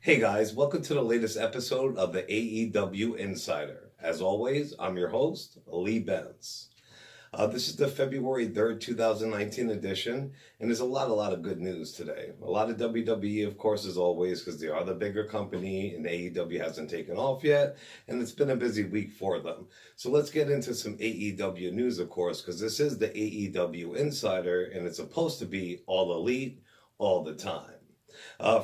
Hey guys, welcome to the latest episode of the AEW Insider. As always, I'm your host, Lee Benz. This is the February 3rd, 2019 edition, and there's a lot of good news today. A lot of WWE, of course, as always, because they are the bigger company, and AEW hasn't taken off yet, and it's been a busy week for them. So let's get into some AEW news, of course, because this is the AEW Insider, and it's supposed to be all elite, all the time.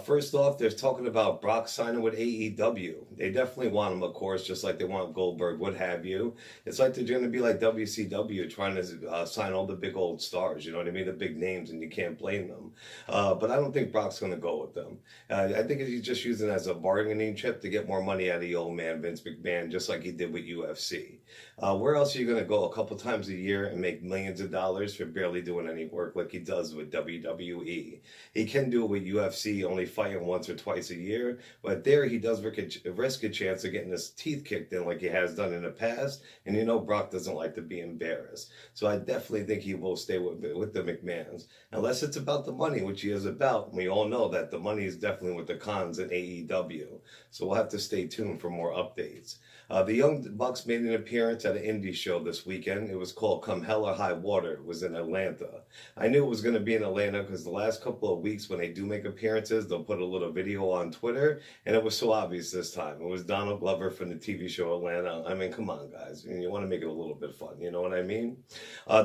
First off, they're talking about Brock signing with AEW. They definitely want him, of course, just like they want Goldberg, what have you. It's like they're going to be like WCW trying to sign all the big old stars, you know what I mean? The big names, and you can't blame them. But I don't think Brock's going to go with them. I think he's just using it as a bargaining chip to get more money out of the old man, Vince McMahon, just like he did with UFC. Where else are you going to go a couple times a year and make millions of dollars for barely doing any work like he does with WWE? He can do it with UFC, only fighting once or twice a year, but there he does risk a chance of getting his teeth kicked in like he has done in the past, and you know Brock doesn't like to be embarrassed. So I definitely think he will stay with the McMahons, unless it's about the money, which he is about. We all know that the money is definitely with the cons in AEW, so we'll have to stay tuned for more updates. The Young Bucks made an appearance at an indie show this weekend. It was called Come Hell or High Water. It was in Atlanta. I knew it was going to be in Atlanta because the last couple of weeks when they do make appearances, they'll put a little video on Twitter, and it was so obvious this time. It was Donald Glover from the TV show Atlanta. I mean, come on, guys. You want to make it a little bit fun. You know what I mean?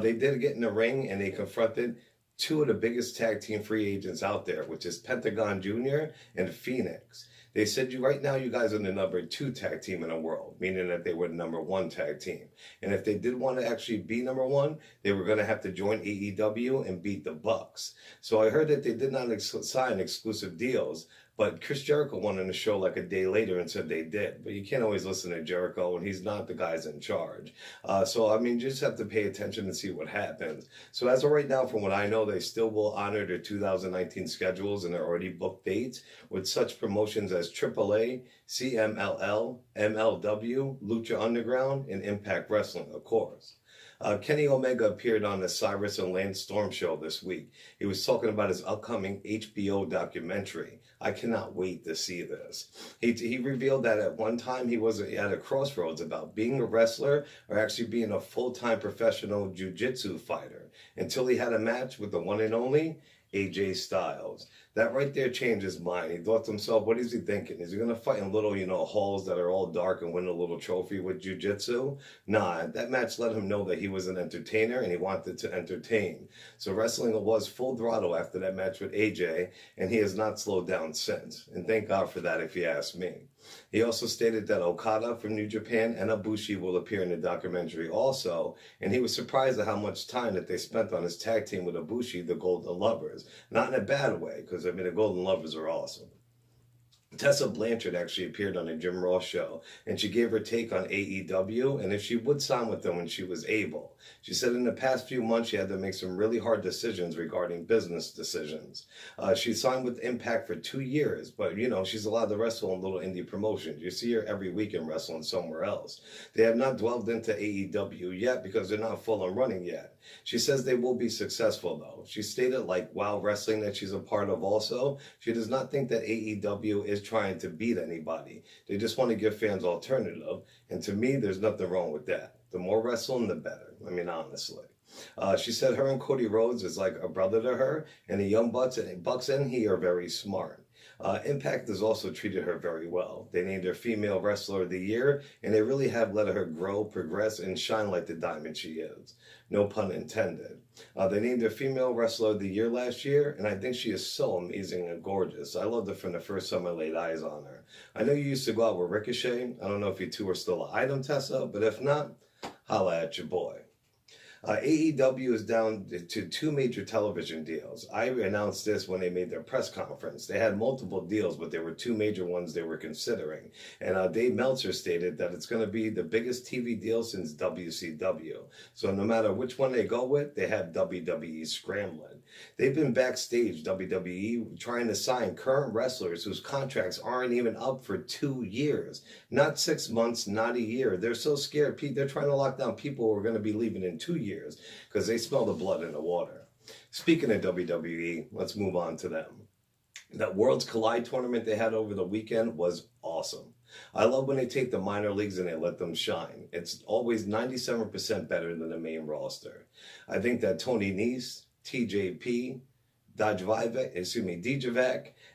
They did get in the ring, and they confronted two of the biggest tag team free agents out there, which is Pentagon Jr. and Phoenix. They said right now you guys are the number 2 tag team in the world, meaning that they were the number 1 tag team. And if they did want to actually be number 1, they were going to have to join AEW and beat the Bucks. So I heard that they did not sign exclusive deals, but Chris Jericho went on the show like a day later and said they did. But you can't always listen to Jericho, and he's not the guys in charge. So, I mean, you just have to pay attention and see what happens. So as of right now, from what I know, they still will honor their 2019 schedules and their already booked dates with such promotions as AAA, CMLL, MLW, Lucha Underground, and Impact Wrestling, of course. Kenny Omega appeared on the Cyrus and Lance Storm show this week. He was talking about his upcoming HBO documentary. I cannot wait to see this. He revealed that at one time he was at a crossroads about being a wrestler or actually being a full-time professional jiu-jitsu fighter until he had a match with the one and only AJ Styles. That right there changed his mind. He thought to himself, what is he thinking? Is he going to fight in little, halls that are all dark and win a little trophy with jiu-jitsu? Nah, that match let him know that he was an entertainer and he wanted to entertain. So wrestling was full throttle after that match with AJ, and he has not slowed down since. And thank God for that, if you ask me. He also stated that Okada from New Japan and Ibushi will appear in the documentary also, and he was surprised at how much time that they spent on his tag team with Ibushi, the Golden Lovers. Not in a bad way, because, I mean, the Golden Lovers are awesome. Tessa Blanchard actually appeared on a Jim Ross show, and she gave her take on AEW and if she would sign with them when she was able. She said in the past few months she had to make some really hard decisions regarding business decisions. She signed with Impact for 2 years, but she's allowed to wrestle in little indie promotions. You see her every weekend wrestling somewhere else. They have not delved into AEW yet because they're not full and running yet. She says they will be successful though. She stated like Wow Wrestling that she's a part of also. She does not think that AEW is trying to beat anybody. They just want to give fans alternative, and to me there's nothing wrong with that. The more wrestling, the better. I mean, honestly. She said her and Cody Rhodes is like a brother to her, and the Young Bucks and he are very smart. Impact has also treated her very well. They named her Female Wrestler of the Year, and they really have let her grow, progress, and shine like the diamond she is. No pun intended. They named her Female Wrestler of the Year last year, and I think she is so amazing and gorgeous. I loved her from the first time I laid eyes on her. I know you used to go out with Ricochet. I don't know if you two are still an item, Tessa, but if not, holla at your boy. AEW is down to 2 major television deals. I announced this when they made their press conference. They had multiple deals, but there were 2 major ones they were considering. And Dave Meltzer stated that it's going to be the biggest TV deal since WCW. So no matter which one they go with, they have WWE scrambling. They've been backstage, WWE, trying to sign current wrestlers whose contracts aren't even up for 2 years. Not 6 months, not a year. They're so scared. They're trying to lock down people who are going to be leaving in 2 years because they smell the blood in the water. Speaking of WWE, let's move on to them. That Worlds Collide tournament they had over the weekend was awesome. I love when they take the minor leagues and they let them shine. It's always 97% better than the main roster. I think that Tony Nese, TJP, Dijavic,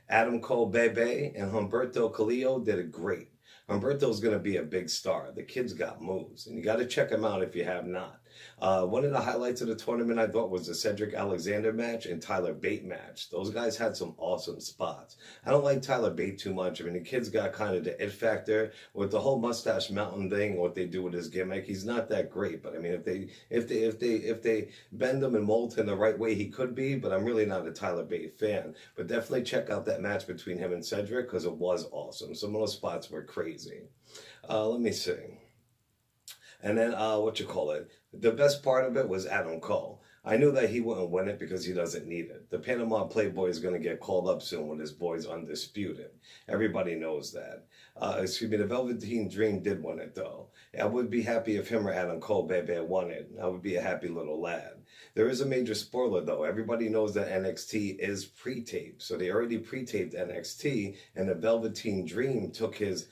Adam Cole Bebe, and Humberto Carrillo did it great. Humberto's going to be a big star. The kid's got moves, and you got to check him out if you have not. One of the highlights of the tournament I thought was the Cedric Alexander match and Tyler Bate match. Those guys had some awesome spots. I don't like Tyler Bate too much. I mean, the kid's got kind of the it factor with the whole Mustache Mountain thing. What they do with his gimmick, he's not that great. But I mean, if they bend him and mold him the right way, he could be. But I'm really not a Tyler Bate fan. But definitely check out that match between him and Cedric because it was awesome. Some of those spots were crazy. Let me see. And then, the best part of it was Adam Cole. I knew that he wouldn't win it because he doesn't need it. The Panama Playboy is going to get called up soon when his boy's undisputed. Everybody knows that. The Velveteen Dream did win it, though. I would be happy if him or Adam Cole Bebe won it. I would be a happy little lad. There is a major spoiler, though. Everybody knows that NXT is pre-taped. So they already pre-taped NXT, and the Velveteen Dream took his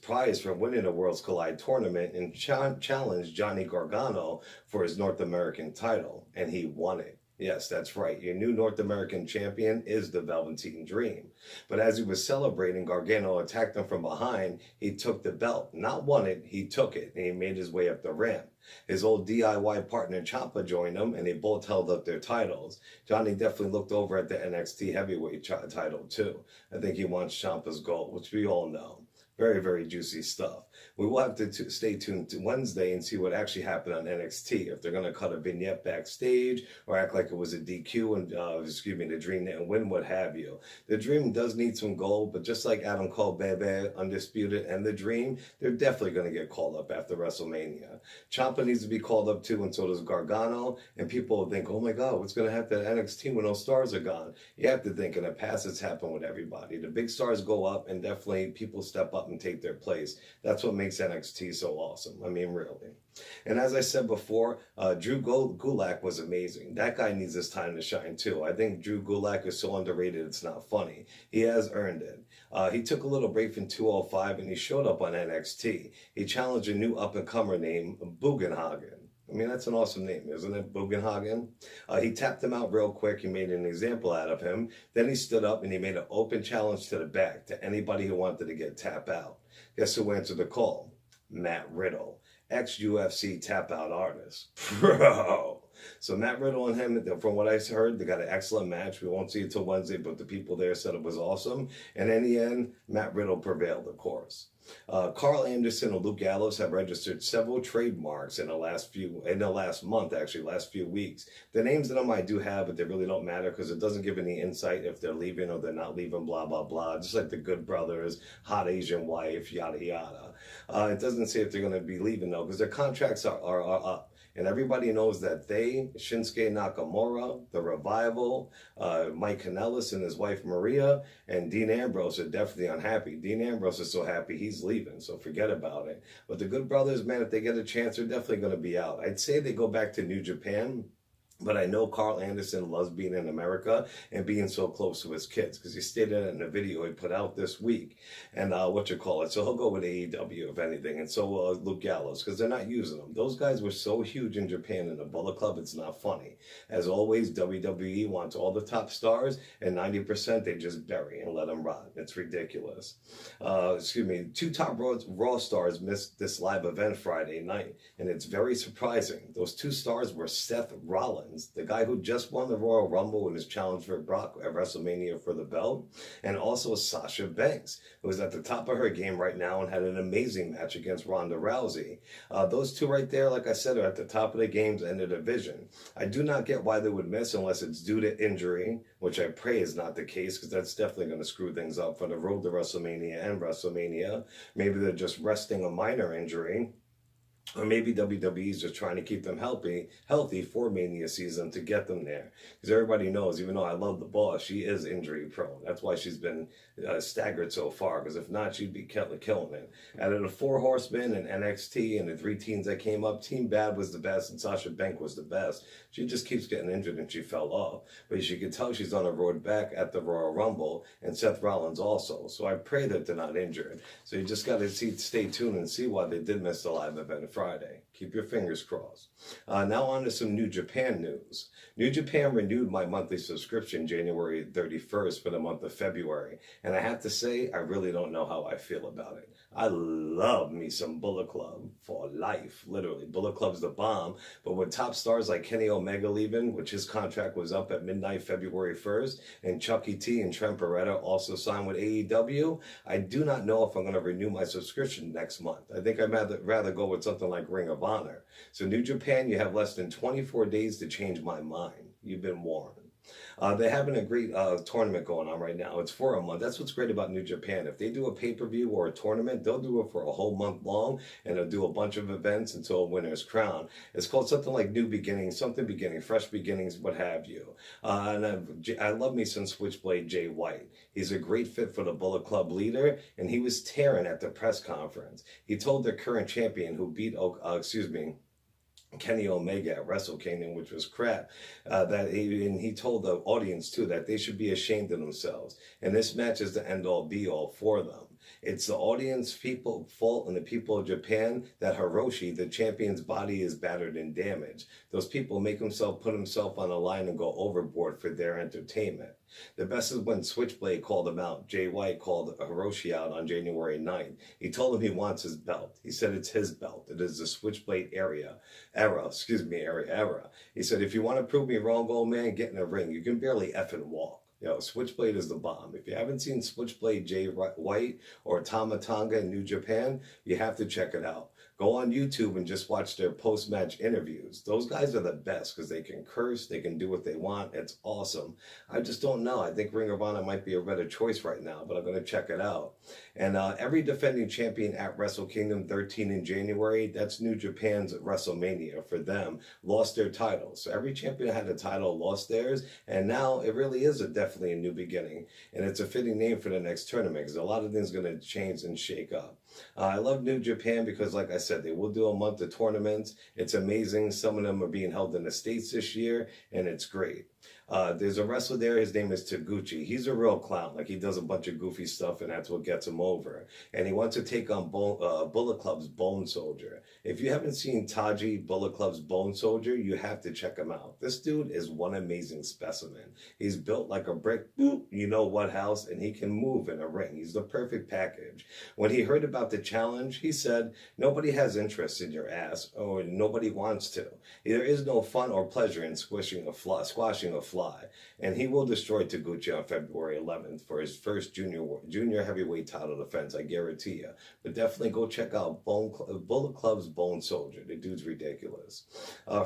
prize for winning the Worlds Collide tournament and challenged Johnny Gargano for his North American title, and he won it. Yes, that's right. Your new North American champion is the Velveteen Dream. But as he was celebrating, Gargano attacked him from behind. He took the belt. Not won it, he took it, and he made his way up the ramp. His old DIY partner Ciampa joined him, and they both held up their titles. Johnny definitely looked over at the NXT heavyweight title, too. I think he wants Ciampa's gold, which we all know. Very, very juicy stuff. We will have to stay tuned to Wednesday and see what actually happened on NXT. If they're going to cut a vignette backstage or act like it was a DQ and, the Dream didn't win, what have you. The Dream does need some gold, but just like Adam Cole, Bebe, Undisputed, and the Dream, they're definitely going to get called up after WrestleMania. Ciampa needs to be called up too, and so does Gargano. And people will think, oh my God, what's going to happen at NXT when those stars are gone? You have to think in the past it's happened with everybody. The big stars go up and definitely people step up and take their place. That's what makes NXT so awesome. I mean, really. And as I said before, Drew Gulak was amazing. That guy needs his time to shine too. I think Drew Gulak is so underrated it's not funny. He has earned it. He took a little break from 205 and he showed up on NXT. He challenged a new up-and-comer named Bugenhagen. I mean, that's an awesome name, isn't it? Bugenhagen. He tapped him out real quick. He made an example out of him. Then he stood up and he made an open challenge to the back to anybody who wanted to get tap out. Guess who answered the call? Matt Riddle, ex-UFC tap-out artist. Bro. So Matt Riddle and him, from what I heard, they got an excellent match. We won't see it till Wednesday, but the people there said it was awesome. And in the end, Matt Riddle prevailed, of course. Carl Anderson and Luke Gallows have registered several trademarks in the last few weeks. The names of them I do have, but they really don't matter because it doesn't give any insight if they're leaving or they're not leaving, blah, blah, blah. Just like the Good Brothers, Hot Asian Wife, yada, yada. It doesn't say if they're going to be leaving, though, because their contracts are up. And everybody knows that Shinsuke Nakamura, The Revival, Mike Kanellis and his wife Maria, and Dean Ambrose are definitely unhappy. Dean Ambrose is so happy he's leaving, so forget about it. But the Good Brothers, man, if they get a chance, they're definitely going to be out. I'd say they go back to New Japan. But I know Carl Anderson loves being in America and being so close to his kids because he stated it in a video he put out this week. And So he'll go with AEW, if anything. And so will Luke Gallows because they're not using them. Those guys were so huge in Japan in the Bullet Club, it's not funny. As always, WWE wants all the top stars, and 90% they just bury and let them rot. It's ridiculous. Two top Raw stars missed this live event Friday night, and it's very surprising. Those two stars were Seth Rollins, the guy who just won the Royal Rumble in his challenge for Brock at WrestleMania for the belt, and also Sasha Banks, who is at the top of her game right now and had an amazing match against Ronda Rousey. Those two right there, like I said, are at the top of the games and the division. I do not get why they would miss unless it's due to injury, which I pray is not the case because that's definitely going to screw things up for the road to WrestleMania and WrestleMania. Maybe they're just resting a minor injury. Or maybe WWE's just trying to keep them healthy for Mania season to get them there. Because everybody knows, even though I love the boss, she is injury prone. That's why she's been staggered so far. Because if not, she'd be killing it. Out of the 4 horsemen and NXT and the 3 teams that came up, Team Bad was the best and Sasha Banks was the best. She just keeps getting injured and she fell off. But as you can tell, she's on a road back at the Royal Rumble, and Seth Rollins also. So I pray that they're not injured. So you just got to stay tuned and see why they did miss the live event Friday. Keep your fingers crossed. Now on to some New Japan news. New Japan renewed my monthly subscription January 31st for the month of February. And I have to say, I really don't know how I feel about it. I love me some Bullet Club for life, literally. Bullet Club's the bomb. But with top stars like Kenny Omega leaving, which his contract was up at midnight February 1st, and Chucky T and Trent Beretta also signed with AEW, I do not know if I'm going to renew my subscription next month. I think I'd rather go with something like Ring of Honor. So New Japan, you have less than 24 days to change my mind. You've been warned. They're having a great tournament going on right now. It's for a month. That's what's great about New Japan. If they do a pay-per-view or a tournament, they'll do it for a whole month long, and they'll do a bunch of events until a winner's crown. It's called something like New Beginnings, something beginning, fresh beginnings, what have you. And I love me some Switchblade Jay White. He's a great fit for the Bullet Club leader, and he was tearing at the press conference. He told the current champion who beat, Kenny Omega at Wrestle Kingdom, which was crap, and he told the audience too that they should be ashamed of themselves. And this match is the end-all be-all for them. It's the audience fault and the people of Japan that Hiroshi, the champion's body, is battered and damaged. Those people put himself on the line and go overboard for their entertainment. The best is when Switchblade called him out. Jay White called Hiroshi out on January 9th. He told him he wants his belt. He said it's his belt. It is the Switchblade era. He said, if you want to prove me wrong, old man, get in the ring. You can barely effing walk. Switchblade is the bomb. If you haven't seen Switchblade Jay White or Tama Tonga in New Japan, you have to check it out. Go on YouTube and just watch their post-match interviews. Those guys are the best because they can curse, they can do what they want. It's awesome. I just don't know. I think Ring of Honor might be a better choice right now, but I'm going to check it out. And every defending champion at Wrestle Kingdom 13 in January, that's New Japan's WrestleMania for them, lost their titles. So every champion that had a title lost theirs, and now it really is definitely a new beginning. And it's a fitting name for the next tournament because a lot of things are going to change and shake up. I love New Japan because, like I said, they will do a month of tournaments. It's amazing. Some of them are being held in the States this year, and it's great. There's a wrestler there. His name is Taguchi. He's a real clown. Like, he does a bunch of goofy stuff, and that's what gets him over. And he wants to take on Bullet Club's Bone Soldier. If you haven't seen Taji, Bullet Club's Bone Soldier, you have to check him out. This dude is one amazing specimen. He's built like a brick, boop, you know what house, and he can move in a ring. He's the perfect package. When he heard about the challenge, he said, nobody has interest in your ass, or nobody wants to. There is no fun or pleasure in squashing a fly. And he will destroy Taguchi on February 11th for his first junior heavyweight title defense, I guarantee you. But definitely go check out Bullet Club's Bone Soldier. The dude's ridiculous.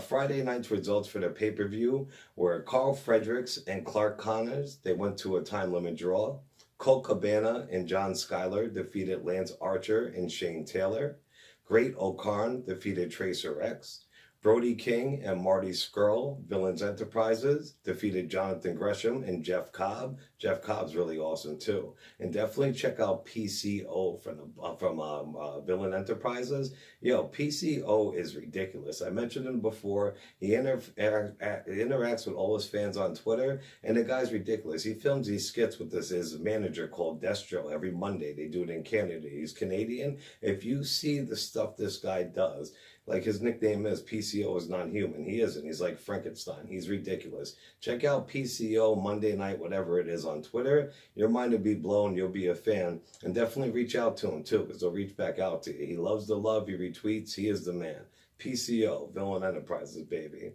Friday night's results for the pay-per-view were Carl Fredericks and Clark Connors. They went to a time limit draw. Colt Cabana and John Schuyler defeated Lance Archer and Shane Taylor. Great O'Karn defeated Tracer X. Brody King and Marty Scurll, Villains Enterprises, defeated Jonathan Gresham and Jeff Cobb. Jeff Cobb's really awesome too. And definitely check out PCO from Villain Enterprises. PCO is ridiculous. I mentioned him before. He interacts with all his fans on Twitter, and the guy's ridiculous. He films these skits with his manager called Destro every Monday. They do it in Canada. He's Canadian. If you see the stuff this guy does, like his nickname is PCO is non-human. He isn't. He's like Frankenstein. He's ridiculous. Check out PCO Monday night, whatever it is, on Twitter. Your mind will be blown. You'll be a fan. And definitely reach out to him, too, because he'll reach back out to you. He loves the love. He retweets. He is the man. PCO, Villain Enterprises, baby.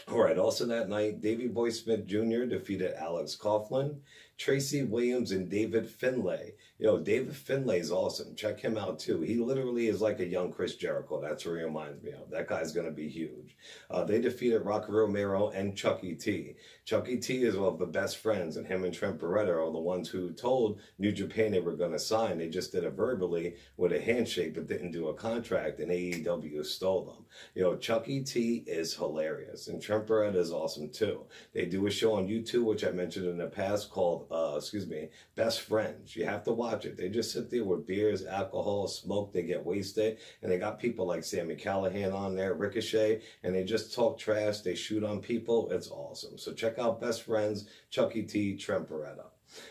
All right, also that night, Davey Boy Smith Jr. defeated Alex Coughlin. Tracy Williams and David Finlay. Yo, David Finlay is awesome. Check him out too. He literally is like a young Chris Jericho. That's what he reminds me of. That guy's going to be huge. They defeated Rocky Romero and Chucky T. Chucky T is one of the best friends, and him and Trent Beretta are the ones who told New Japan they were going to sign. They just did it verbally with a handshake, but didn't do a contract, and AEW stole them. Yo, Chucky T is hilarious, and Trent Beretta is awesome too. They do a show on YouTube, which I mentioned in the past, called, Best Friends. You have to watch it. They just sit there with beers, alcohol, smoke, they get wasted, and they got people like Sami Callihan on there, Ricochet, and they just talk trash, they shoot on people. It's awesome. So check out Best Friends, Chucky T, Trent Beretta.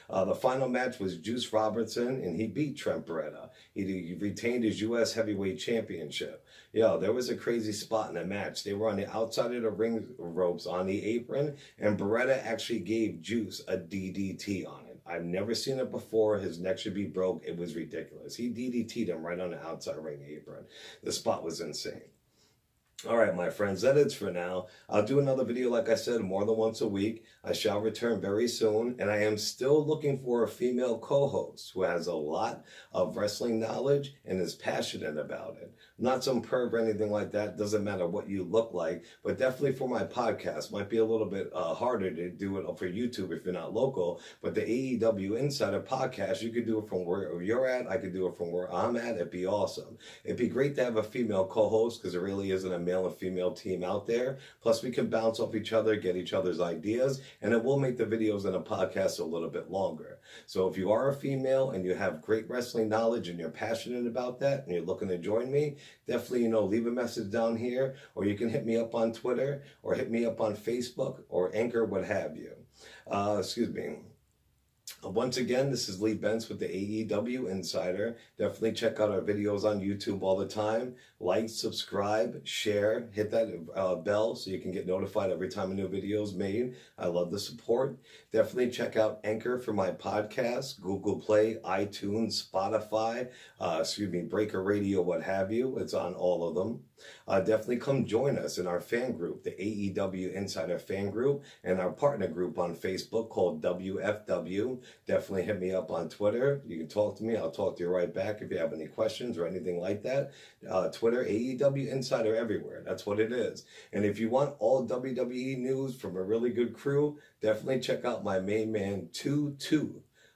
The final match was Juice Robinson, and he beat Trent Beretta. He retained his U.S. Heavyweight Championship. Yeah, there was a crazy spot in the match. They were on the outside of the ring ropes on the apron, and Beretta actually gave Juice a DDT on it. I've never seen it before. His neck should be broke. It was ridiculous. He DDT'd him right on the outside ring apron. The spot was insane. All right, my friends, that is for now. I'll do another video, like I said, more than once a week. I shall return very soon, and I am still looking for a female co-host who has a lot of wrestling knowledge and is passionate about it. Not some perv or anything like that. Doesn't matter what you look like, but definitely for my podcast. Might be a little bit harder to do it for YouTube if you're not local, but the AEW Insider podcast, you could do it from where you're at. I could do it from where I'm at. It'd be awesome. It'd be great to have a female co-host because there really isn't a male and female team out there. Plus, we can bounce off each other, get each other's ideas, and it will make the videos and the podcast a little bit longer. So if you are a female and you have great wrestling knowledge and you're passionate about that and you're looking to join me, definitely, leave a message down here, or you can hit me up on Twitter or hit me up on Facebook or Anchor, what have you. Once again, this is Lee Bentz with the AEW Insider. Definitely check out our videos on YouTube all the time. Like, subscribe, share, hit that bell so you can get notified every time a new video is made. I love the support. Definitely check out Anchor for my podcast, Google Play, iTunes, Spotify, Breaker Radio, what have you. It's on all of them. Definitely come join us in our fan group, the AEW Insider fan group, and our partner group on Facebook called WFW. Definitely hit me up on Twitter. You can talk to me. I'll talk to you right back if you have any questions or anything like that. Twitter, AEW Insider everywhere. That's what it is. And if you want all WWE news from a really good crew, definitely check out my main man, 2-2,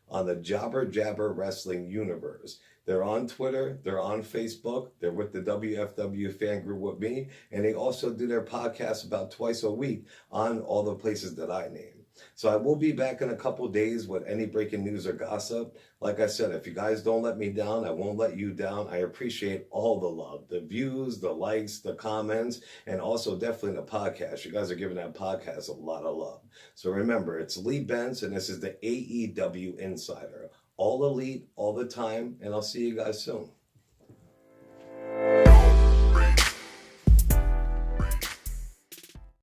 on the Jobber Jabber Wrestling universe. They're on Twitter, they're on Facebook, they're with the WFW fan group with me, and they also do their podcast about twice a week on all the places that I name. So I will be back in a couple days with any breaking news or gossip. Like I said, if you guys don't let me down, I won't let you down. I appreciate all the love, the views, the likes, the comments, and also definitely the podcast. You guys are giving that podcast a lot of love. So remember, it's Lee Bentz, and this is the AEW Insider. All elite, all the time, and I'll see you guys soon.